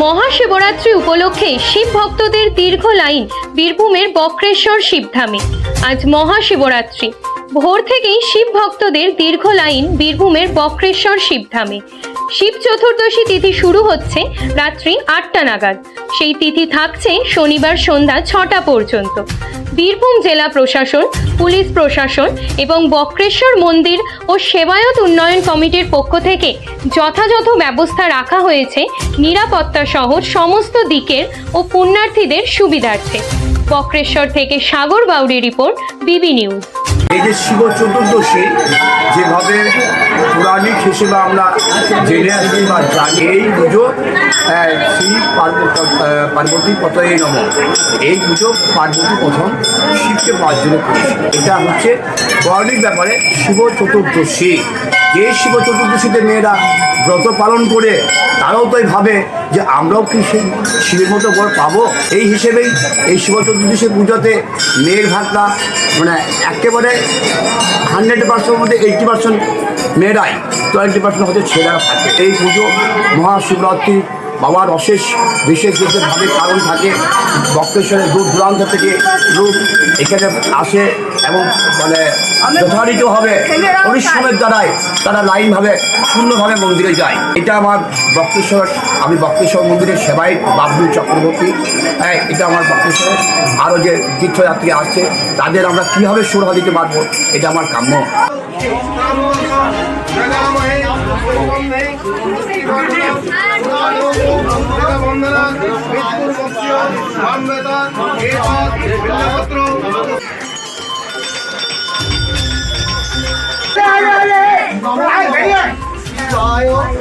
মহাশিবরাত্রি উপলক্ষে শিব ভক্তদের দীর্ঘ লাইন বীরভূমের বক্রেশ্বর শিবধামে। আজ মহাশিবরাত্রি, ভোর থেকেই শিব ভক্তদের দীর্ঘ লাইন বীরভূমের বক্রেশ্বর শিবধামে। শিব চতুর্দশী তিথি শুরু হচ্ছে রাত্রি 8টা নাগাদ। সেই তিথি থাকছে শনিবার সন্ধ্যা 6টা পর্যন্ত। বীরভূম জেলা প্রশাসন, পুলিশ প্রশাসন এবং বক্রেশ্বর মন্দির ও সেবায়ত উন্নয়ন কমিটির পক্ষ থেকে যথাযথ ব্যবস্থা রাখা হয়েছে নিরাপত্তা সহ সমস্ত দিকের ও পুণ্যার্থীদের সুবিধার্থে। বক্রেশ্বর থেকে সাগর বাউরি রিপোর্ট, বিবি নিউজ। এই যে শিব চতুর্দশী যেভাবে পৌরাণিক হিসেবে আমরা জেনে আসছি বা জানি, এই পুজো শিব পার্বতী পতয়ে নম, এই পুজো পার্বতী প্রথম শিবকে পাওয়ার জন্য করেছে। এটা হচ্ছে পৌরাণিক ব্যাপারে শিব চতুর্দশী। যে শিব চতুর্দশীতে মেয়েরা ব্রত পালন করে তারাও তো ভাবে যে আমরাও কি সেই শিবের মতো বর পাবো। এই হিসেবেই এই শিব চতুর্দশী পুজোতে মেয়ের ভাগটা মানে একেবারে 100% মধ্যে 80% মেয়েরাই, 20% হচ্ছে ছেলেরা থাকে। এই পুজো মহাশিবরাত্রি বাবার অশেষ বিশেষ বিশেষভাবে কারণ থাকে। বক্রেশ্বরের দূর দূরান্ত থেকে লোক এখানে আসে এবং মানে যথারীতভাবে পরিশ্রমের দ্বারাই তারা লাইনভাবে শূন্যভাবে মন্দিরে যায়। এটা আমার বক্রেশ্বর, আমি বক্রেশ্বর মন্দিরের সেবাই বাবলু চক্রবর্তী। হ্যাঁ, এটা আমার বক্রেশ্বরের আরও যে তীর্থযাত্রী আসছে তাদের আমরা কীভাবে সুরাহা দিতে পারবো, এটা আমার কাম্য। Bye.